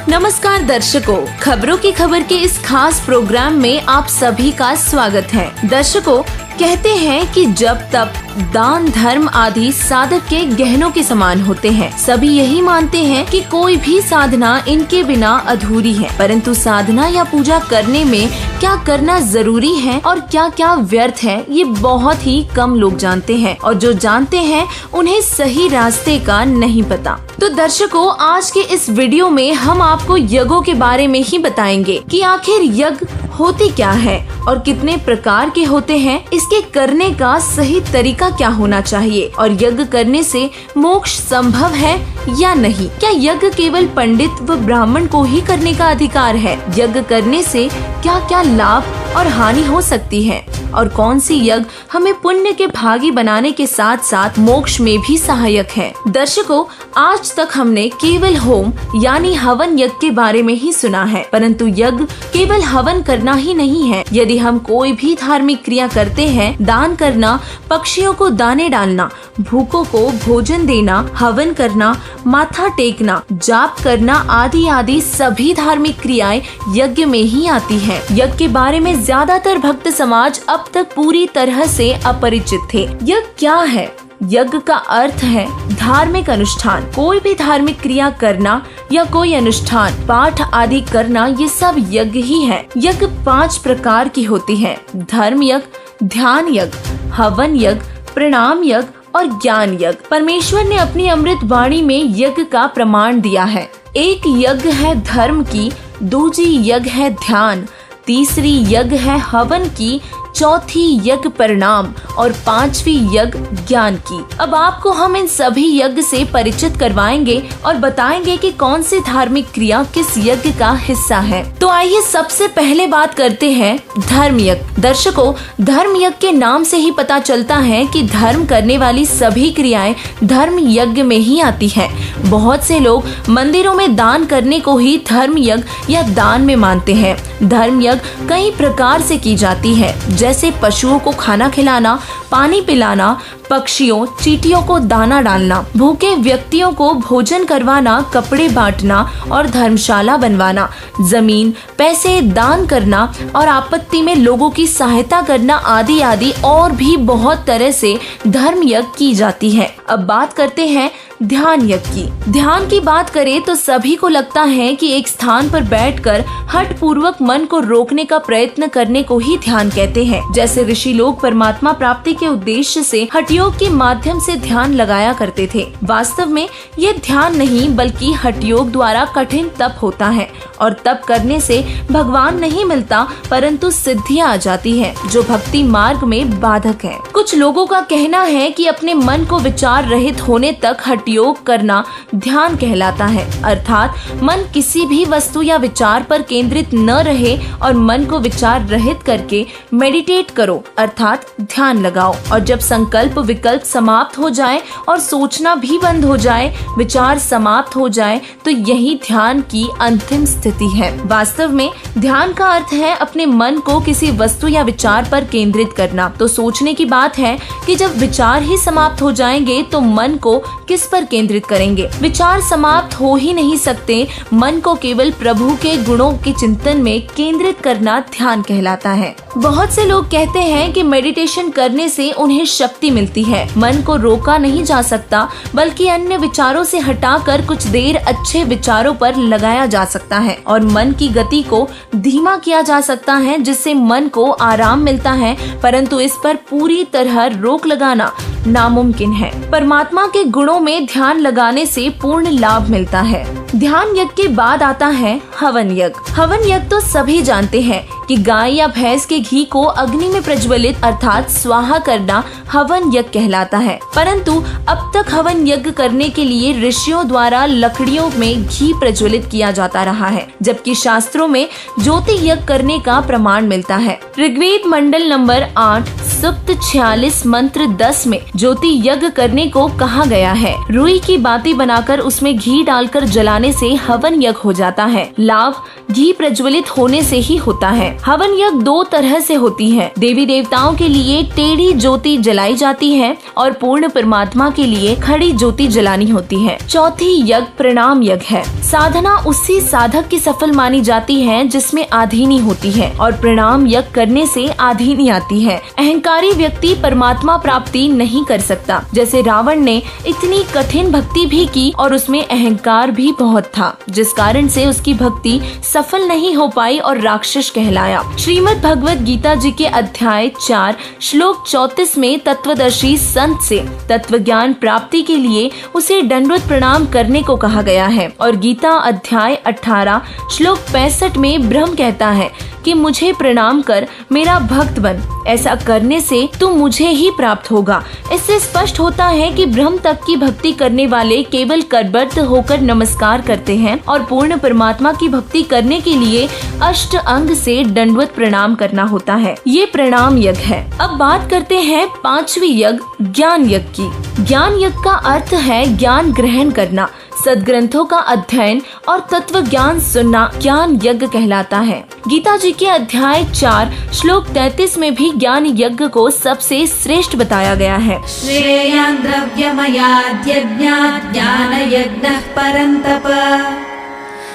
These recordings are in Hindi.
नमस्कार दर्शकों, खबरों की खबर के इस खास प्रोग्राम में आप सभी का स्वागत है। दर्शकों, कहते हैं कि जब तप, दान, धर्म आदि साधक के गहनों के समान होते हैं। सभी यही मानते हैं कि कोई भी साधना इनके बिना अधूरी है। परंतु साधना या पूजा करने में क्या करना जरूरी है और क्या क्या व्यर्थ है, ये बहुत ही कम लोग जानते हैं। और जो जानते हैं उन्हें सही रास्ते का नहीं पता। तो दर्शकों, आज के इस वीडियो में हम आपको यज्ञों के बारे में ही बताएंगे कि आखिर यज्ञ होते क्या है और कितने प्रकार के होते हैं, इसके करने का सही तरीका क्या होना चाहिए और यज्ञ करने से मोक्ष संभव है या नहीं। क्या यज्ञ केवल पंडित व ब्राह्मण को ही करने का अधिकार है? यज्ञ करने से क्या क्या लाभ और हानि हो सकती है और कौन सी यज्ञ हमें पुण्य के भागी बनाने के साथ साथ मोक्ष में भी सहायक है। दर्शकों, आज तक हमने केवल होम यानी हवन यज्ञ के बारे में ही सुना है, परंतु यज्ञ केवल हवन करना ही नहीं है। यदि हम कोई भी धार्मिक क्रिया करते हैं, दान करना, पक्षियों को दाने डालना, भूखों को भोजन देना, हवन करना, माथा टेकना, जाप करना आदि आदि सभी धार्मिक क्रियाएं यज्ञ में ही आती हैं। यज्ञ के बारे में ज्यादातर भक्त समाज अब तक पूरी तरह से अपरिचित थे। यज्ञ क्या है? यज्ञ का अर्थ है धार्मिक अनुष्ठान। कोई भी धार्मिक क्रिया करना या कोई अनुष्ठान, पाठ आदि करना, ये सब यज्ञ ही है। यज्ञ 5 प्रकार की होती है: धर्म यज्ञ, ध्यान यज्ञ, हवन यज्ञ, प्रणाम यज्ञ और ज्ञान यज्ञ। परमेश्वर ने अपनी अमृत वाणी में यज्ञ का प्रमाण दिया है। एक यज्ञ है धर्म की, दूसरी यज्ञ है ध्यान, तीसरी यज्ञ है हवन की, चौथी यज्ञ परिणाम और 5वीं यज्ञ ज्ञान की। अब आपको हम इन सभी यज्ञ से परिचित करवाएंगे और बताएंगे कि कौन सी धार्मिक क्रिया किस यज्ञ का हिस्सा है। तो आइए सबसे पहले बात करते हैं धर्म यज्ञ। दर्शकों, धर्म यज्ञ के नाम से ही पता चलता है कि धर्म करने वाली सभी क्रियाएं धर्म यज्ञ में ही आती है। बहुत से लोग मंदिरों में दान करने को ही धर्म यज्ञ या दान में मानते हैं। धर्म यज्ञ कई प्रकार से की जाती है, जैसे पशुओं को खाना खिलाना, पानी पिलाना, पक्षियों, चींटियों को दाना डालना, भूखे व्यक्तियों को भोजन करवाना, कपड़े बांटना और धर्मशाला बनवाना, जमीन, पैसे दान करना और आपत्ति में लोगों की सहायता करना आदि आदि और भी बहुत तरह से धर्म यज्ञ की जाती है। अब बात करते हैं ध्यान यज्ञ की। ध्यान की बात करें तो सभी को लगता है कि एक स्थान पर बैठकर हठ पूर्वक मन को रोकने का प्रयत्न करने को ही ध्यान कहते हैं। जैसे ऋषि लोग परमात्मा प्राप्ति के उद्देश्य से हठ योग के माध्यम से ध्यान लगाया करते थे। वास्तव में ये ध्यान नहीं बल्कि हठ योग द्वारा कठिन तप होता है और तप करने से भगवान नहीं मिलता परंतु सिद्धियां आ जाती है जो भक्ति मार्ग में बाधक है। कुछ लोगों का कहना है कि अपने मन को विचार रहित होने तक हठ योग करना ध्यान कहलाता है, अर्थात मन किसी भी वस्तु या विचार पर केंद्रित न रहे और मन को विचार रहित करके मेडिटेट करो अर्थात ध्यान लगाओ। और जब संकल्प विकल्प समाप्त हो जाए और सोचना भी बंद हो जाए, विचार समाप्त हो जाए, तो यही ध्यान की अंतिम स्थिति है। वास्तव में ध्यान का अर्थ है अपने मन को किसी वस्तु या विचार पर केंद्रित करना। तो सोचने की बात है कि जब विचार ही समाप्त हो जाएंगे तो मन को किस पर केंद्रित करेंगे? विचार समाप्त हो ही नहीं सकते। मन को केवल प्रभु के गुणों के चिंतन में केंद्रित करना ध्यान कहलाता है। बहुत से लोग कहते हैं कि मेडिटेशन करने से उन्हें शक्ति मिलती है। मन को रोका नहीं जा सकता बल्कि अन्य विचारों से हटाकर कुछ देर अच्छे विचारों पर लगाया जा सकता है और मन की गति को धीमा किया जा सकता है जिससे मन को आराम मिलता है, परंतु इस पर पूरी तरह रोक लगाना नामुमकिन है। परमात्मा के गुणों में ध्यान लगाने से पूर्ण लाभ मिलता है। ध्यान यज्ञ के बाद आता है हवन यज्ञ। हवन यज्ञ तो सभी जानते हैं कि गाय या भैंस के घी को अग्नि में प्रज्वलित अर्थात स्वाहा करना हवन यज्ञ कहलाता है। परंतु अब तक हवन यज्ञ करने के लिए ऋषियों द्वारा लकड़ियों में घी प्रज्वलित किया जाता रहा है, जबकि शास्त्रों में ज्योति यज्ञ करने का प्रमाण मिलता है। ऋग्वेद मंडल नंबर 8 सुक्त 46 मंत्र 10 में ज्योति यज्ञ करने को कहा गया है। रुई की बाती बनाकर उसमें घी डालकर जलाने से हवन यज्ञ हो जाता है। लाभ घी प्रज्वलित होने से ही होता है। हवन यज्ञ 2 तरह से होती है। देवी देवताओं के लिए टेढ़ी ज्योति जलाई जाती है और पूर्ण परमात्मा के लिए खड़ी ज्योति जलानी होती है। चौथी यज्ञ प्रणाम यज्ञ है। साधना उसी साधक की सफल मानी जाती है जिसमें आधीनी होती है और प्रणाम यज्ञ करने से आधीनी आती है। अहंकारी व्यक्ति परमात्मा प्राप्ति नहीं कर सकता। जैसे रावण ने इतनी कठिन भक्ति भी की और उसमें अहंकार भी बहुत था, जिस कारण से उसकी भक्ति सफल नहीं हो पाई और राक्षस कहलाया। श्रीमद् भगवत गीता जी के अध्याय 4 श्लोक 34 में तत्वदर्शी संत से तत्व ज्ञान प्राप्ति के लिए उसे दंडवत प्रणाम करने को कहा गया है। और गीता अध्याय 18 श्लोक 65 में ब्रह्म कहता है कि मुझे प्रणाम कर मेरा भक्त बन, ऐसा करने से तू मुझे ही प्राप्त होगा। इससे स्पष्ट होता है कि ब्रह्म तक की भक्ति करने वाले केवल करबद्ध होकर नमस्कार करते हैं और पूर्ण परमात्मा की भक्ति करने के लिए अष्ट अंग से दंडवत प्रणाम करना होता है। ये प्रणाम यज्ञ है। अब बात करते हैं 5वीं यज्ञ ज्ञान यज्ञ की। ज्ञान यज्ञ का अर्थ है ज्ञान ग्रहण करना। सदग्रंथों का अध्ययन और तत्व ज्ञान सुनना ज्ञान यज्ञ कहलाता है। गीता जी के अध्याय 4 श्लोक 33 में भी ज्ञान यज्ञ को सबसे श्रेष्ठ बताया गया है। श्रेयान् द्रव्यमयाद्यज्ञात् ज्ञानयज्ञः परन्तप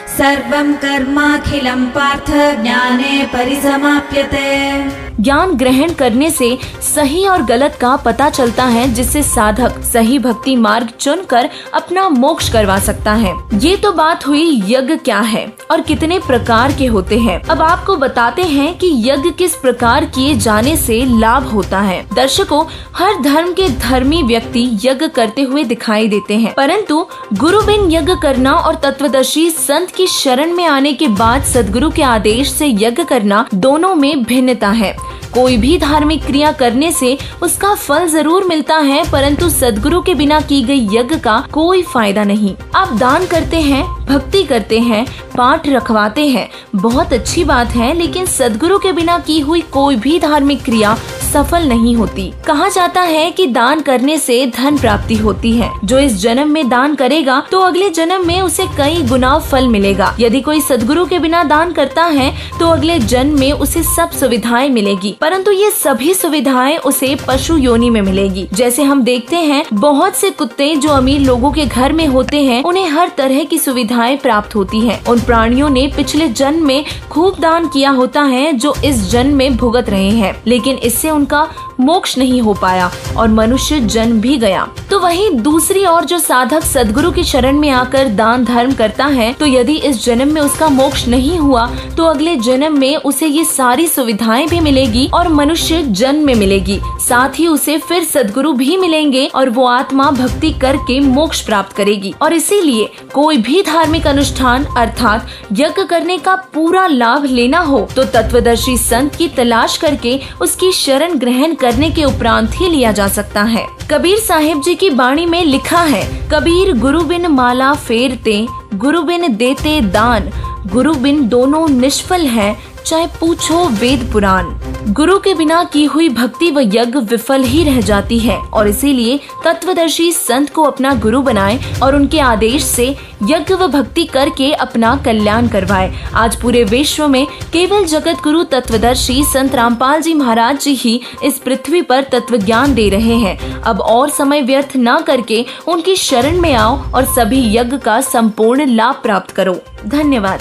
सर्वं कर्माखिलं पार्थ ज्ञाने परिसमाप्यते। ज्ञान ग्रहण करने से सही और गलत का पता चलता है, जिससे साधक सही भक्ति मार्ग चुनकर अपना मोक्ष करवा सकता है। ये तो बात हुई यज्ञ क्या है और कितने प्रकार के होते हैं। अब आपको बताते हैं कि यज्ञ किस प्रकार किए जाने से लाभ होता है। दर्शकों, हर धर्म के धर्मी व्यक्ति यज्ञ करते हुए दिखाई देते हैं, परंतु गुरु बिन यज्ञ करना और तत्वदर्शी संत की शरण में आने के बाद सदगुरु के आदेश से यज्ञ करना, दोनों में भिन्नता है। कोई भी धार्मिक क्रिया करने से उसका फल जरूर मिलता है, परंतु सदगुरु के बिना की गई यज्ञ का कोई फायदा नहीं। आप दान करते हैं, भक्ति करते हैं, पाठ रखवाते हैं, बहुत अच्छी बात है, लेकिन सदगुरु के बिना की हुई कोई भी धार्मिक क्रिया सफल नहीं होती। कहा जाता है कि दान करने से धन प्राप्ति होती है। जो इस जन्म में दान करेगा तो अगले जन्म में उसे कई गुना फल मिलेगा। यदि कोई सदगुरु के बिना दान करता है तो अगले जन्म में उसे सब सुविधाएं मिलेगी, परंतु ये सभी सुविधाएं उसे पशु योनि में मिलेगी। जैसे हम देखते हैं, बहुत से कुत्ते जो अमीर लोगों के घर में होते हैं, उन्हें हर तरह की सुविधाएं प्राप्त होती हैं। उन प्राणियों ने पिछले जन्म में खूब दान किया होता है जो इस जन्म में भुगत रहे हैं, लेकिन इससे उनका मोक्ष नहीं हो पाया और मनुष्य जन्म भी गया। तो वहीं दूसरी ओर जो साधक सदगुरु की शरण में आकर दान धर्म करता है, तो यदि इस जन्म में उसका मोक्ष नहीं हुआ तो अगले जन्म में उसे ये सारी सुविधाएं भी मिलेगी और मनुष्य जन्म में मिलेगी। साथ ही उसे फिर सदगुरु भी मिलेंगे और वो आत्मा भक्ति करके मोक्ष प्राप्त करेगी। और इसीलिए कोई भी धार्मिक अनुष्ठान अर्थात यज्ञ करने का पूरा लाभ लेना हो तो तत्वदर्शी संत की तलाश करके उसकी शरण ग्रहण करने के उपरांत ही लिया जा सकता है। कबीर साहिब जी की बाणी में लिखा है, कबीर गुरु बिन माला फेरते, गुरु बिन देते दान, गुरु बिन दोनों निष्फल है, चाहे पूछो वेद पुराण। गुरु के बिना की हुई भक्ति व यज्ञ विफल ही रह जाती है और इसीलिए तत्वदर्शी संत को अपना गुरु बनाए और उनके आदेश से यज्ञ व भक्ति करके अपना कल्याण करवाए। आज पूरे विश्व में केवल जगत गुरु तत्वदर्शी संत रामपाल जी महाराज जी ही इस पृथ्वी पर तत्व ज्ञान दे रहे हैं। अब और समय व्यर्थ न करके उनकी शरण में आओ और सभी यज्ञ का संपूर्ण लाभ प्राप्त करो। धन्यवाद।